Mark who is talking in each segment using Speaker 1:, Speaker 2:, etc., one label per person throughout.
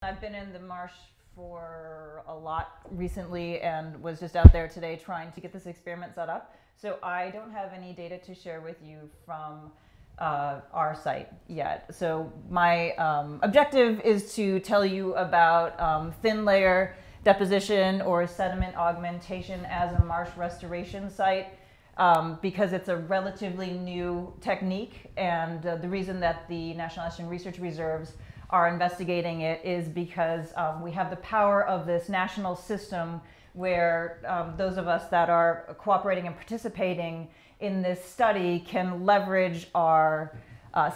Speaker 1: I've been in the marsh for a lot recently and was just out there today trying to get this experiment set up. So I don't have any data to share with you from our site yet. So my objective is to tell you about thin layer deposition or sediment augmentation as a marsh restoration site because it's a relatively new technique, and the reason that the National Ocean Research Reserves are investigating it is because we have the power of this national system where those of us that are cooperating and participating in this study can leverage our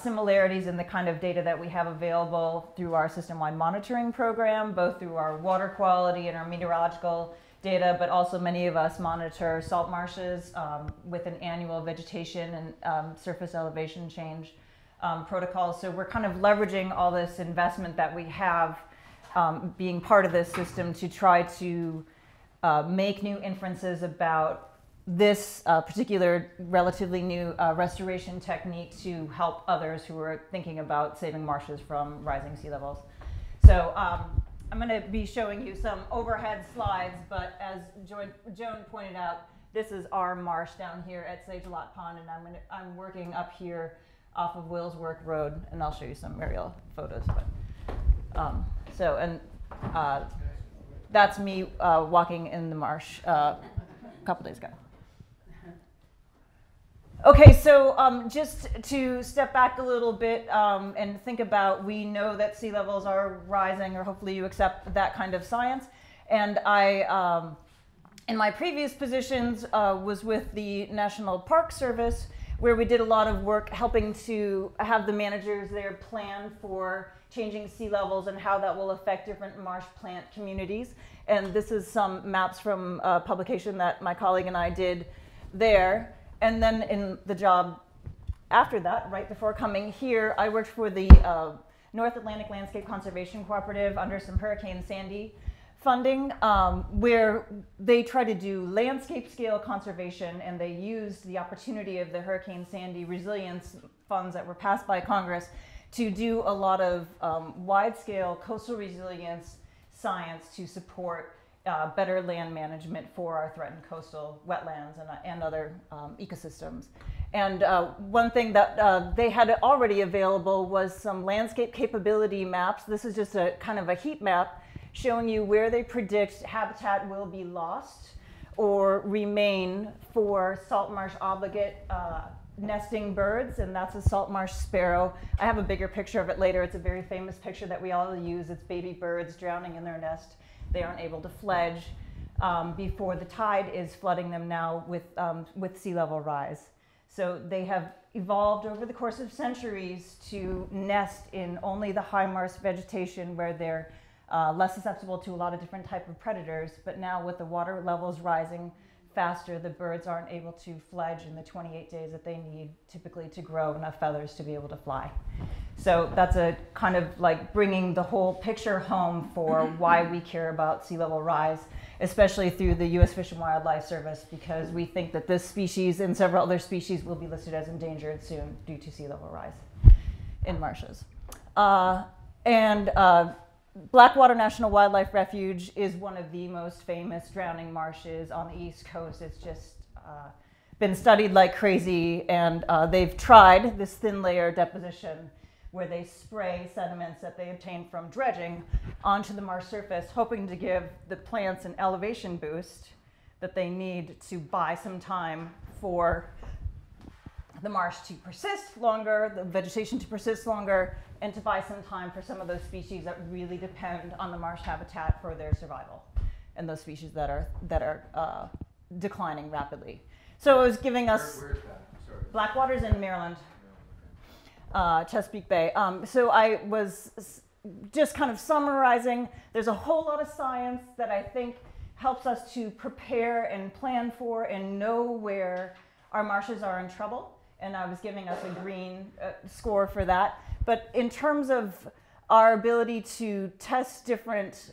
Speaker 1: similarities in the kind of data that we have available through our system-wide monitoring program, both through our water quality and our meteorological data, but also many of us monitor salt marshes with an annual vegetation and surface elevation change protocols. So we're kind of leveraging all this investment that we have being part of this system to try to make new inferences about this particular relatively new restoration technique to help others who are thinking about saving marshes from rising sea levels. So I'm going to be showing you some overhead slides, but as Joan pointed out, this is our marsh down here at Sage-A-Lot Pond, and I'm working up here off of Willsworth Road, and I'll show you some aerial photos. But, that's me walking in the marsh a couple days ago. Okay, so just to step back a little bit and think about, we know that sea levels are rising, or hopefully you accept that kind of science. And I, in my previous positions, was with the National Park Service, where we did a lot of work helping to have the managers there plan for changing sea levels and how that will affect different marsh plant communities. And this is some maps from a publication that my colleague and I did there. And then in the job after that, right before coming here, I worked for the North Atlantic Landscape Conservation Cooperative under some Hurricane Sandy funding, where they try to do landscape scale conservation, and they used the opportunity of the Hurricane Sandy resilience funds that were passed by Congress to do a lot of wide scale coastal resilience science to support better land management for our threatened coastal wetlands and other ecosystems. And one thing that they had already available was some landscape capability maps. This is just a kind of a heat map showing you where they predict habitat will be lost or remain for salt marsh obligate nesting birds, and that's a salt marsh sparrow. I have a bigger picture of it later. It's a very famous picture that we all use. It's baby birds drowning in their nest. They aren't able to fledge before the tide is flooding them now with sea level rise. So they have evolved over the course of centuries to nest in only the high marsh vegetation where they're less susceptible to a lot of different types of predators. But now with the water levels rising faster, the birds aren't able to fledge in the 28 days that they need typically to grow enough feathers to be able to fly. So that's a kind of like bringing the whole picture home for why we care about sea level rise, especially through the U.S. Fish and Wildlife Service, because we think that this species and several other species will be listed as endangered soon due to sea level rise in marshes. Blackwater National Wildlife Refuge is one of the most famous drowning marshes on the East Coast. It's just been studied like crazy, and they've tried this thin layer deposition where they spray sediments that they obtain from dredging onto the marsh surface, hoping to give the plants an elevation boost that they need to buy some time for the marsh to persist longer, the vegetation to persist longer, and to buy some time for some of those species that really depend on the marsh habitat for their survival, and those species that are declining rapidly. So it was giving us.
Speaker 2: Where's that? Sorry.
Speaker 1: Blackwater's in Maryland, Chesapeake Bay. So I was just kind of summarizing. There's a whole lot of science that I think helps us to prepare and plan for and know where our marshes are in trouble. And I was giving us a green score for that. But in terms of our ability to test different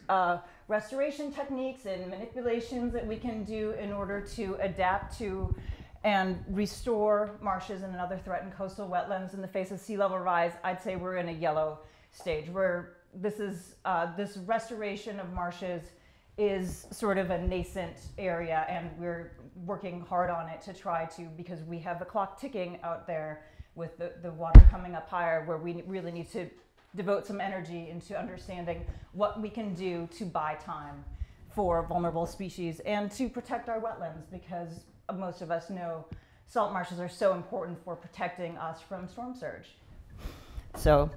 Speaker 1: restoration techniques and manipulations that we can do in order to adapt to and restore marshes and other threatened coastal wetlands in the face of sea level rise, I'd say we're in a yellow stage. this restoration of marshes is sort of a nascent area, and we're working hard on it to try to, because we have the clock ticking out there with the water coming up higher, where we really need to devote some energy into understanding what we can do to buy time for vulnerable species and to protect our wetlands, because most of us know salt marshes are so important for protecting us from storm surge. So,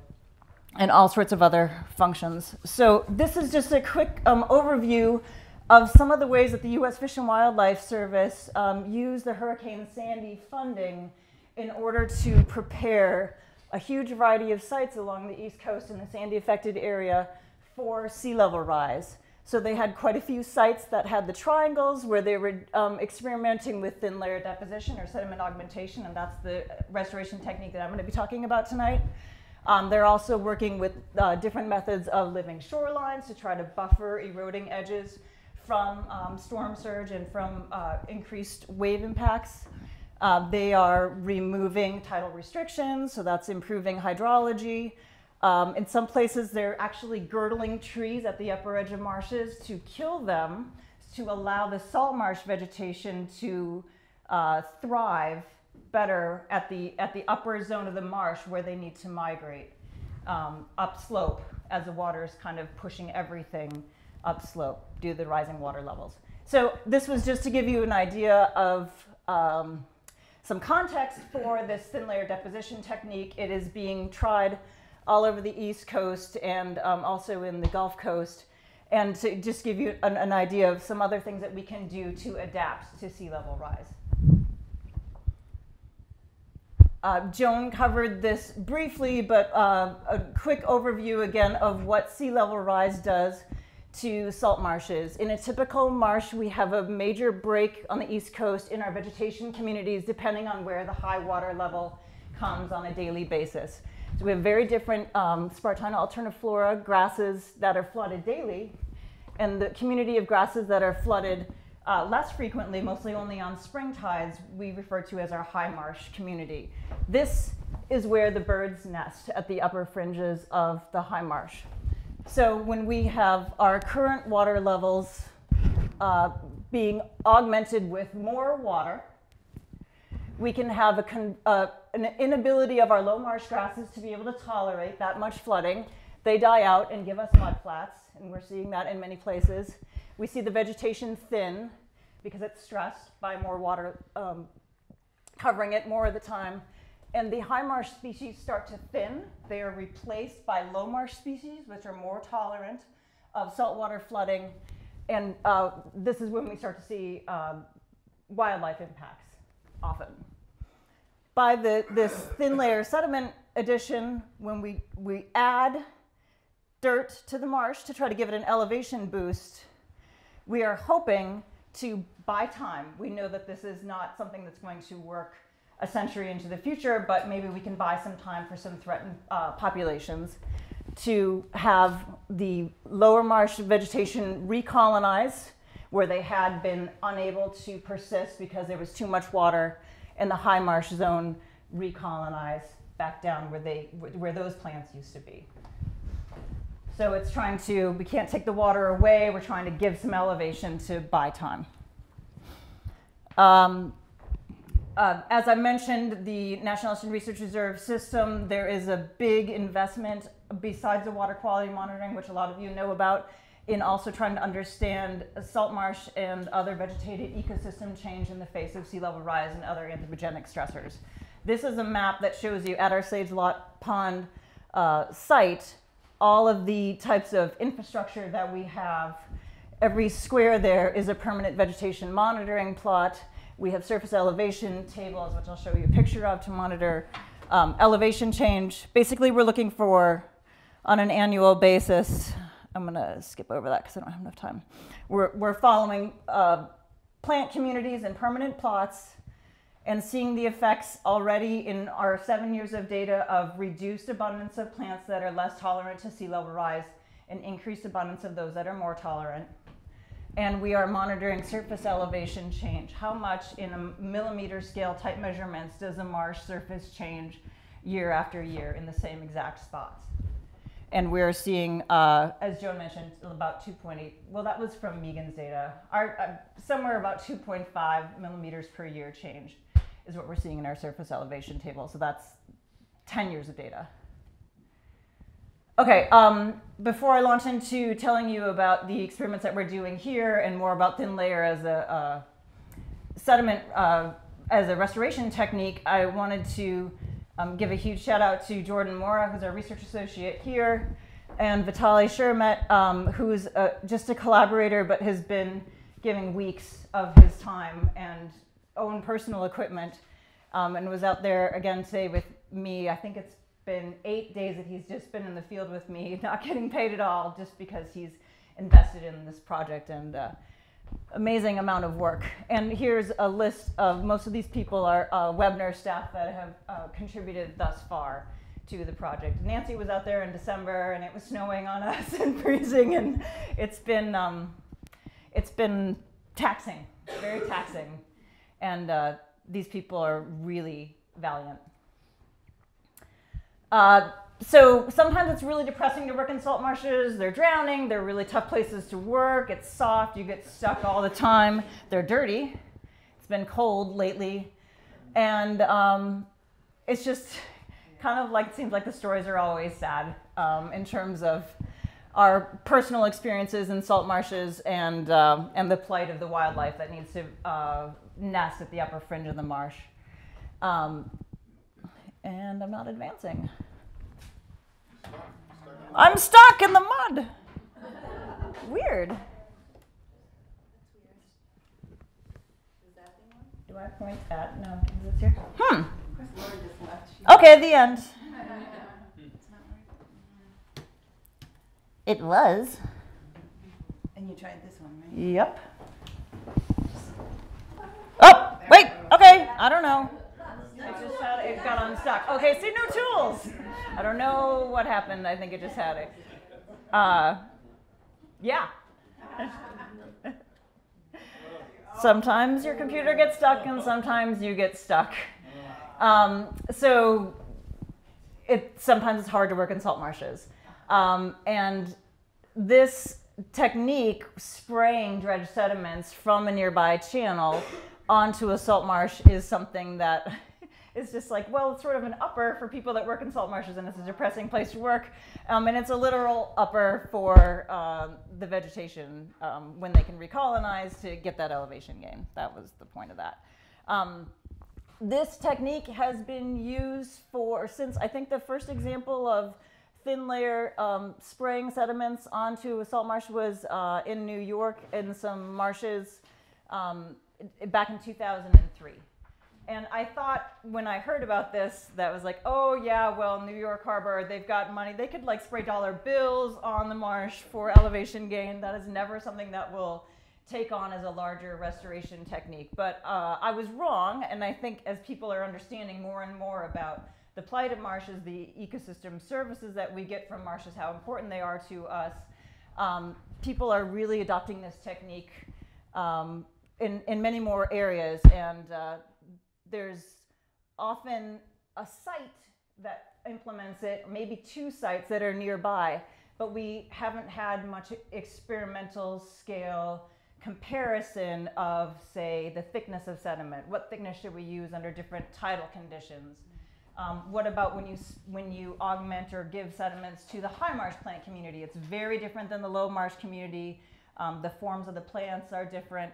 Speaker 1: and all sorts of other functions. So this is just a quick overview of some of the ways that the U.S. Fish and Wildlife Service used the Hurricane Sandy funding in order to prepare a huge variety of sites along the East Coast in the Sandy-affected area for sea level rise. So they had quite a few sites that had the triangles where they were experimenting with thin layer deposition or sediment augmentation, and that's the restoration technique that I'm going to be talking about tonight. They're also working with different methods of living shorelines to try to buffer eroding edges from storm surge and from increased wave impacts. They are removing tidal restrictions, so that's improving hydrology. In some places, they're actually girdling trees at the upper edge of marshes to kill them, to allow the salt marsh vegetation to thrive better at the upper zone of the marsh where they need to migrate upslope, as the water is kind of pushing everything upslope due to the rising water levels. So this was just to give you an idea of some context for this thin layer deposition technique. It is being tried all over the East Coast and also in the Gulf Coast, and to just give you an idea of some other things that we can do to adapt to sea level rise. Joan covered this briefly, but a quick overview again of what sea level rise does to salt marshes. In a typical marsh, we have a major break on the East Coast in our vegetation communities, depending on where the high water level comes on a daily basis. So we have very different Spartina alterniflora grasses that are flooded daily, and the community of grasses that are flooded less frequently, mostly only on spring tides, we refer to as our high marsh community. This is where the birds nest, at the upper fringes of the high marsh. So when we have our current water levels being augmented with more water, we can have an inability of our low marsh grasses to be able to tolerate that much flooding. They die out and give us mudflats, and we're seeing that in many places. We see the vegetation thin because it's stressed by more water covering it more of the time. And the high marsh species start to thin. They are replaced by low marsh species, which are more tolerant of saltwater flooding. And this is when we start to see wildlife impacts often. By this thin layer sediment addition, when we add dirt to the marsh to try to give it an elevation boost, we are hoping to buy time. We know that this is not something that's going to work a century into the future, but maybe we can buy some time for some threatened populations to have the lower marsh vegetation recolonize where they had been unable to persist because there was too much water, and the high marsh zone recolonize back down where those plants used to be. So it's trying to, we can't take the water away, we're trying to give some elevation to buy time. As I mentioned, the National Ocean Research Reserve System, there is a big investment besides the water quality monitoring, which a lot of you know about, in also trying to understand salt marsh and other vegetated ecosystem change in the face of sea level rise and other anthropogenic stressors. This is a map that shows you at our Sage Lot Pond site all of the types of infrastructure that we have. Every square there is a permanent vegetation monitoring plot. We have surface elevation tables, which I'll show you a picture of, to monitor elevation change. Basically, we're looking for, on an annual basis, I'm going to skip over that because I don't have enough time. We're following plant communities and permanent plots and seeing the effects already in our 7 years of data of reduced abundance of plants that are less tolerant to sea level rise and increased abundance of those that are more tolerant. And we are monitoring surface elevation change. How much in a millimeter scale type measurements does a marsh surface change year after year in the same exact spots? And we're seeing, as Joan mentioned, about 2.8. Well, that was from Megan's data. Somewhere about 2.5 millimeters per year change is what we're seeing in our surface elevation table. So that's 10 years of data. Okay, before I launch into telling you about the experiments that we're doing here and more about thin layer as a sediment, as a restoration technique, I wanted to give a huge shout out to Jordan Mora, who's our research associate here, and Vitaly Shermet, who's just a collaborator but has been giving weeks of his time and own personal equipment, and was out there again today with me. I think it's been 8 days that he's just been in the field with me, not getting paid at all, just because he's invested in this project, and amazing amount of work. And here's a list of most of these people are WBNERR staff that have contributed thus far to the project. Nancy was out there in December, and it was snowing on us and freezing, and it's been taxing, very taxing. And these people are really valiant. So sometimes it's really depressing to work in salt marshes. They're drowning. They're really tough places to work. It's soft. You get stuck all the time. They're dirty. It's been cold lately. And it's just kind of like, it seems like the stories are always sad in terms of our personal experiences in salt marshes and the plight of the wildlife that needs to nest at the upper fringe of the marsh. And I'm not advancing. I'm stuck in the mud. Weird. Do I point at? No, is this here? Okay, the end. It was.
Speaker 2: And you tried this one, right?
Speaker 1: Yep. Oh, wait. Okay, I don't know. It got unstuck. Okay, see, no tools. I don't know what happened. I think it just had it. Yeah. Sometimes your computer gets stuck and sometimes you get stuck. So sometimes it's hard to work in salt marshes. And this technique, spraying dredged sediments from a nearby channel onto a salt marsh, is something that is just like, well, it's sort of an upper for people that work in salt marshes, and it's a depressing place to work. And it's a literal upper for the vegetation when they can recolonize to get that elevation gain. That was the point of that. This technique has been used since I think the first example of thin layer spraying sediments onto a salt marsh was in New York in some marshes back in 2003. And I thought when I heard about this, that was like, oh yeah, well, New York Harbor, they've got money. They could like spray dollar bills on the marsh for elevation gain. That is never something that will take on as a larger restoration technique. But I was wrong, and I think as people are understanding more and more about the plight of marshes, the ecosystem services that we get from marshes, how important they are to us, people are really adopting this technique in many more areas. And there's often a site that implements it, maybe two sites that are nearby, but we haven't had much experimental scale comparison of, say, the thickness of sediment. What thickness should we use under different tidal conditions? What about when you augment or give sediments to the high marsh plant community? It's very different than the low marsh community. The forms of the plants are different.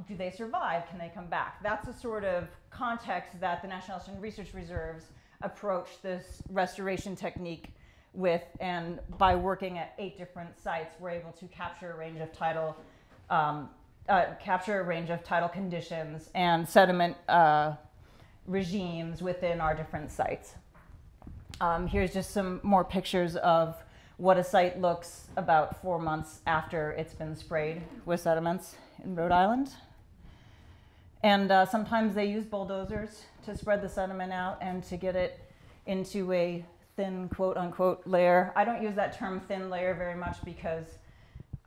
Speaker 1: Do they survive? Can they come back? That's the sort of context that the National Ocean Research Reserves approach this restoration technique with, and by working at 8 different sites, we're able to capture a range of tidal conditions and sediment regimes within our different sites. Here's just some more pictures of what a site looks about 4 months after it's been sprayed with sediments in Rhode Island. And sometimes they use bulldozers to spread the sediment out and to get it into a thin, quote unquote, layer. I don't use that term thin layer very much because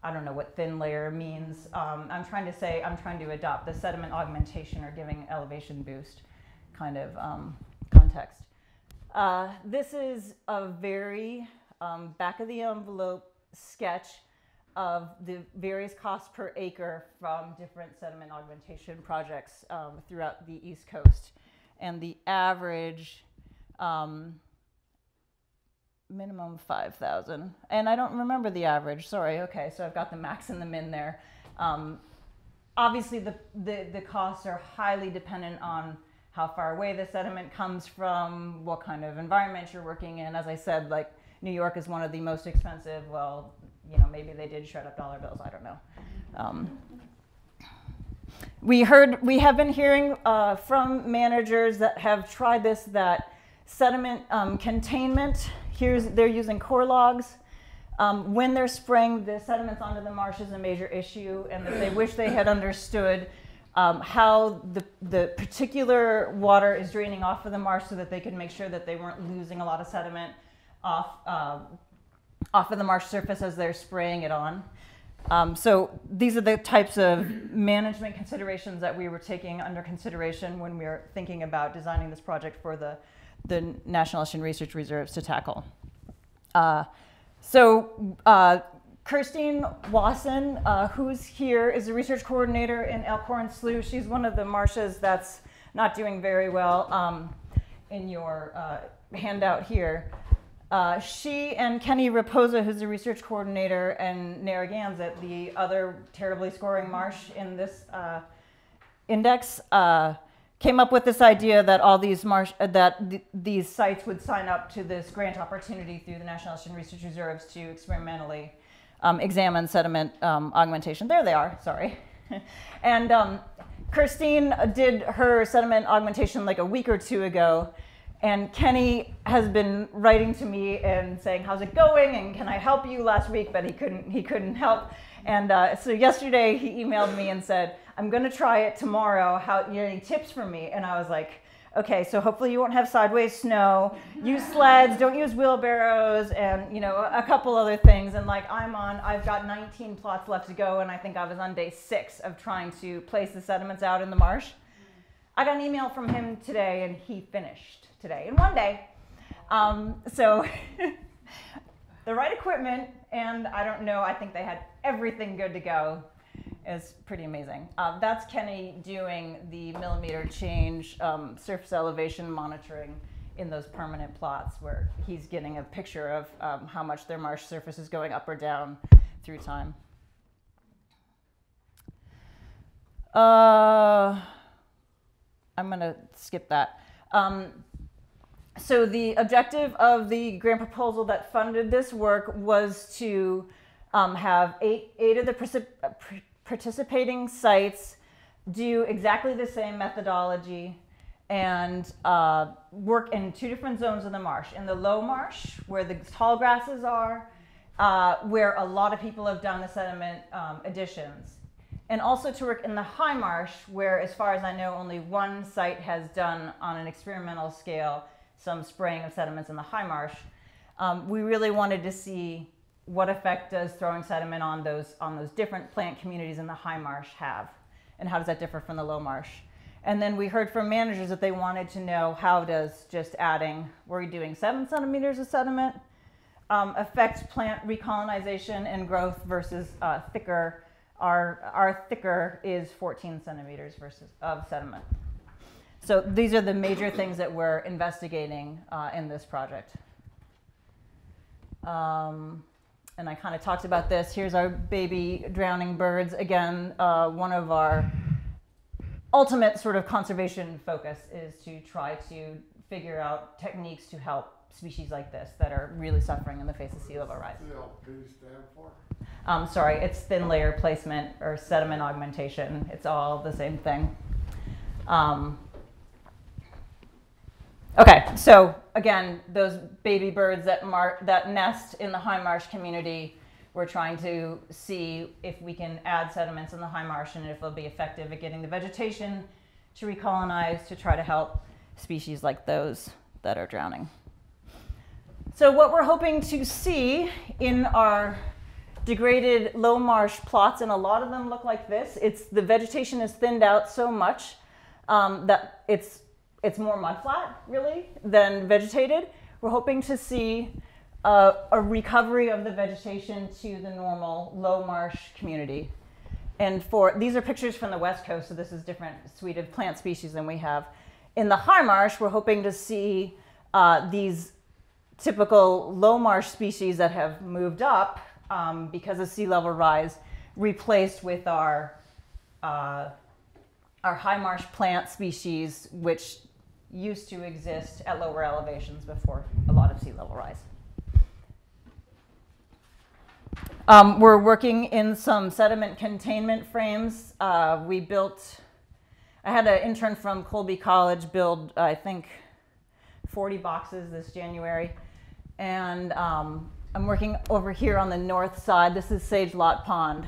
Speaker 1: I don't know what thin layer means. I'm trying to adopt the sediment augmentation or giving elevation boost kind of context. This is a very back of the envelope sketch of the various costs per acre from different sediment augmentation projects throughout the East Coast. And the average minimum 5,000. And I don't remember the average, sorry. Okay, so I've got the max and the min there. Obviously, the costs are highly dependent on how far away the sediment comes from, what kind of environment you're working in. As I said, like New York is one of the most expensive. Well, you know, maybe they did shred up dollar bills. I don't know. We have been hearing from managers that have tried this, that sediment containment, they're using core logs. When they're spraying the sediments onto the marsh is a major issue, and that they wish they had understood how the particular water is draining off of the marsh so that they could make sure that they weren't losing a lot of sediment off of the marsh surface as they're spraying it on. So these are the types of management considerations that we were taking under consideration when we were thinking about designing this project for the National Ocean Research Reserves to tackle. Christine Wasson, who's here, is a research coordinator in Elkhorn Slough. She's one of the marshes that's not doing very well in your handout here. She and Kenny Raposa, who's a research coordinator, and Narragansett, the other terribly scoring marsh in this index, came up with this idea that all these these sites would sign up to this grant opportunity through the National Ocean Research Reserves to experimentally examine sediment augmentation. There they are, sorry. And Christine did her sediment augmentation like a week or two ago, and Kenny has been writing to me and saying, how's it going, and can I help you last week, but he couldn't help. And so yesterday he emailed me and said, I'm going to try it tomorrow. Any tips for me? And I was like, okay, so hopefully you won't have sideways snow. Use sleds, don't use wheelbarrows, and a couple other things. And like I've got 19 plots left to go, and I think I was on day 6 of trying to place the sediments out in the marsh. I got an email from him today, and he finished today in one day. So the right equipment, and I don't know, I think they had everything good to go. Is pretty amazing. That's Kenny doing the millimeter change surface elevation monitoring in those permanent plots, where he's getting a picture of how much their marsh surface is going up or down through time. I'm going to skip that. So the objective of the grant proposal that funded this work was to have eight of the participating sites do exactly the same methodology and work in 2 different zones of the marsh. In the low marsh, where the tall grasses are, where a lot of people have done the sediment additions. And also to work in the high marsh, where, as far as I know, only one site has done, on an experimental scale, some spraying of sediments in the high marsh. We really wanted to see what effect does throwing sediment on those different plant communities in the high marsh have, and how does that differ from the low marsh? And then we heard from managers that they wanted to know, how does just adding, we're doing 7 centimeters of sediment, affect plant recolonization and growth versus thicker. Our thicker is 14 centimeters of sediment. So these are the major things that we're investigating in this project. And I kind of talked about this. Here's our baby drowning birds. Again, one of our ultimate sort of conservation focus is to try to figure out techniques to help species like this that are really suffering in the face of sea level rise.
Speaker 3: What does LP stand for?
Speaker 1: Sorry, it's thin layer placement or sediment augmentation. It's all the same thing. Okay, so again, those baby birds that nest in the high marsh community, we're trying to see if we can add sediments in the high marsh and if they'll be effective at getting the vegetation to recolonize to try to help species like those that are drowning. So what we're hoping to see in our degraded low marsh plots, and a lot of them look like this, the vegetation is thinned out so much that it's more mudflat, really, than vegetated. We're hoping to see a recovery of the vegetation to the normal low marsh community. And these are pictures from the West Coast, so this is different suite of plant species than we have. In the high marsh, we're hoping to see these typical low marsh species that have moved up because of sea level rise, replaced with our high marsh plant species, which used to exist at lower elevations before a lot of sea level rise. We're working in some sediment containment frames. I had an intern from Colby College build, I think, 40 boxes this January. And I'm working over here on the north side. This is Sage Lot Pond.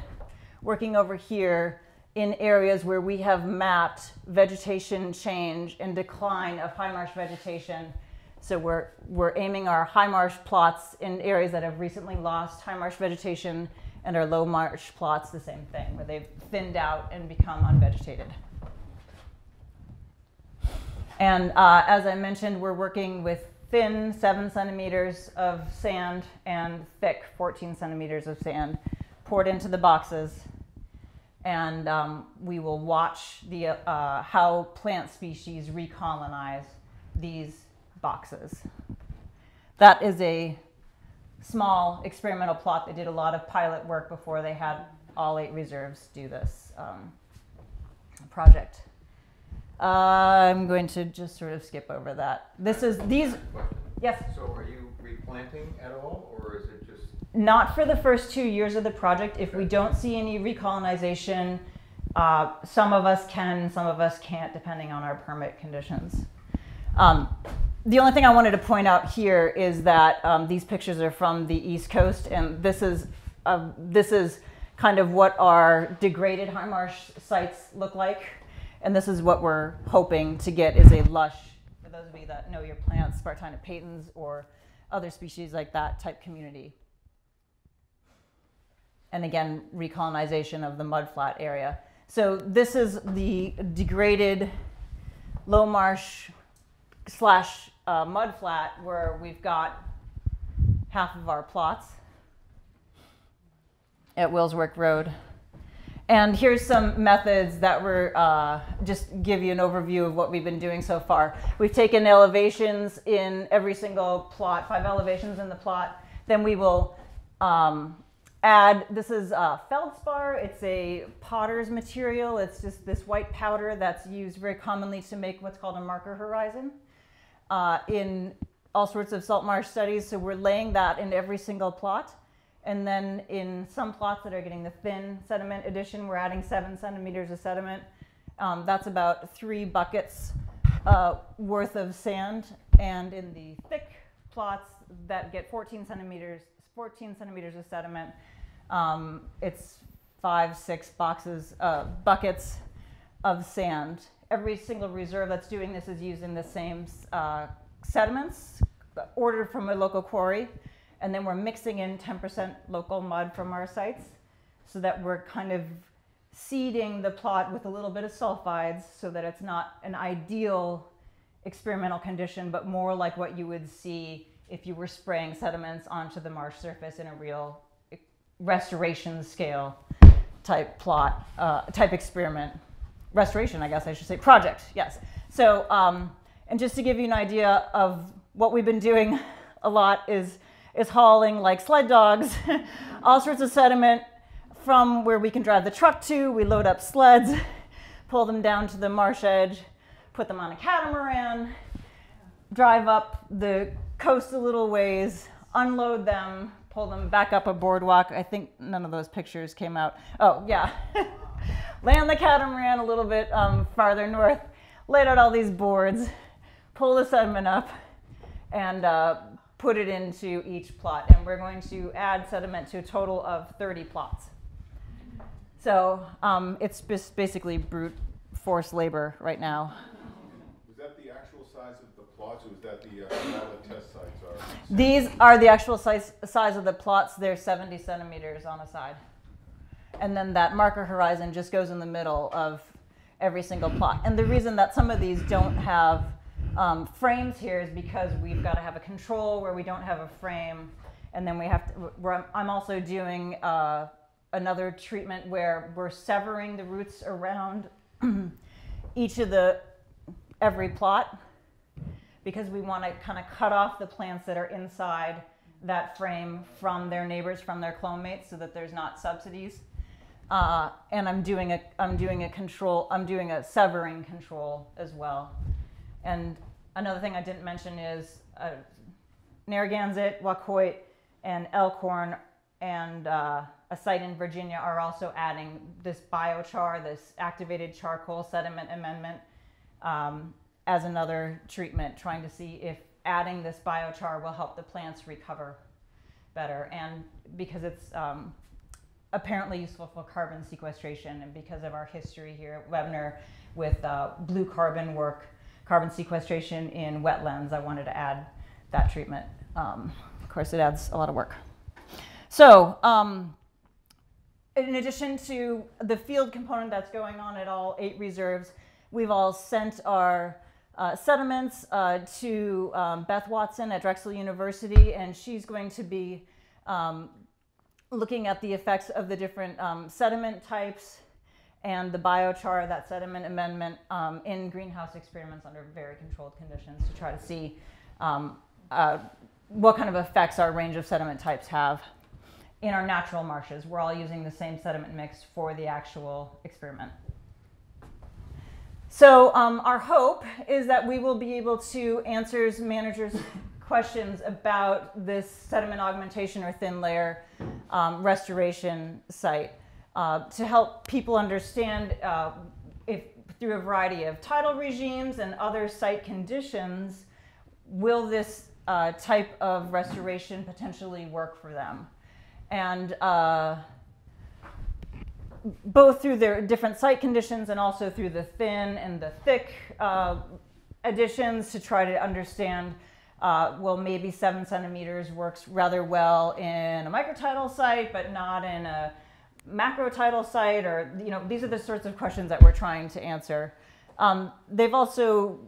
Speaker 1: Working over here in areas where we have mapped vegetation change and decline of high marsh vegetation. So we're aiming our high marsh plots in areas that have recently lost high marsh vegetation, and our low marsh plots the same thing, where they've thinned out and become unvegetated. And as I mentioned, we're working with thin 7 centimeters of sand and thick 14 centimeters of sand poured into the boxes. And we will watch how plant species recolonize these boxes. That is a small experimental plot. They did a lot of pilot work before they had all 8 reserves do this project. I'm going to just sort of skip over that. This is these. Yes.
Speaker 4: So are you replanting at all, or is it just?
Speaker 1: Not for the first 2 years of the project. If we don't see any recolonization, some of us can, some of us can't, depending on our permit conditions. The only thing I wanted to point out here is that these pictures are from the East Coast, and this is kind of what our degraded high marsh sites look like. And this is what we're hoping to get is a lush, for those of you that know your plants, Spartina patens or other species like that type community. And again, recolonization of the mudflat area. So this is the degraded low marsh / mudflat where we've got half of our plots at Willswork Road. And here's some methods that we're just give you an overview of what we've been doing so far. We've taken elevations in every single plot, 5 elevations in the plot. Then we will add, this is feldspar. It's a potter's material. It's just this white powder that's used very commonly to make what's called a marker horizon in all sorts of salt marsh studies. So we're laying that in every single plot. And then in some plots that are getting the thin sediment addition, we're adding 7 centimeters of sediment. That's about 3 buckets worth of sand. And in the thick plots that get 14 centimeters of sediment, it's 5-6 buckets of sand. Every single reserve that's doing this is using the same sediments ordered from a local quarry. And then we're mixing in 10% local mud from our sites so that we're kind of seeding the plot with a little bit of sulfides so that it's not an ideal experimental condition, but more like what you would see if you were spraying sediments onto the marsh surface in a real restoration scale type plot, type experiment. Restoration, I guess I should say, project, yes. So, and just to give you an idea of what we've been doing a lot is hauling like sled dogs, all sorts of sediment from where we can drive the truck to. We load up sleds, pull them down to the marsh edge, put them on a catamaran, drive up the coast a little ways, unload them, pull them back up a boardwalk. I think none of those pictures came out. Oh, yeah. Land the catamaran a little bit farther north, laid out all these boards, pull the sediment up, and put it into each plot. And we're going to add sediment to a total of 30 plots. So it's just basically brute force labor right now.
Speaker 3: Was that the actual size of the plots, or was that the all the test sites are?
Speaker 1: These are the actual size of the plots. They're 70 centimeters on a side. And then that marker horizon just goes in the middle of every single plot. And the reason that some of these don't have frames here is because we've got to have a control where we don't have a frame And then we have to, I'm also doing another treatment where we're severing the roots around each of every plot, because we want to kind of cut off the plants that are inside that frame from their neighbors, from their clone mates, so that there's not subsidies. And I'm doing a severing control as well. And another thing I didn't mention is Narragansett, Wacoit, and Elkhorn, and a site in Virginia are also adding this biochar, this activated charcoal sediment amendment, as another treatment, trying to see if adding this biochar will help the plants recover better. And because it's apparently useful for carbon sequestration, and because of our history here at WBNERR with blue carbon work, carbon sequestration in wetlands, I wanted to add that treatment. Of course, it adds a lot of work. So in addition to the field component that's going on at all 8 reserves, we've all sent our sediments to Beth Watson at Drexel University, and she's going to be looking at the effects of the different sediment types and the biochar, that sediment amendment, in greenhouse experiments under very controlled conditions, to try to see what kind of effects our range of sediment types have in our natural marshes. We're all using the same sediment mix for the actual experiment. So our hope is that we will be able to answer managers' questions about this sediment augmentation or thin layer restoration site, to help people understand if through a variety of tidal regimes and other site conditions, will this type of restoration potentially work for them. And both through their different site conditions and also through the thin and the thick additions, to try to understand, well, maybe 7 centimeters works rather well in a microtidal site, but not in a macrotidal site, or, you know, these are the sorts of questions that we're trying to answer. They've also,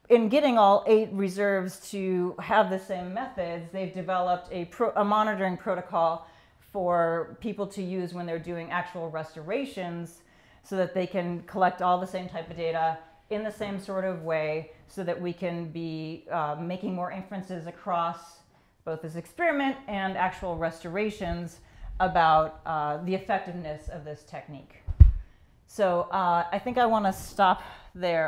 Speaker 1: in getting all 8 reserves to have the same methods, they've developed a monitoring protocol for people to use when they're doing actual restorations, so that they can collect all the same type of data in the same sort of way, so that we can be making more inferences across both this experiment and actual restorations about the effectiveness of this technique. So I think I want to stop there.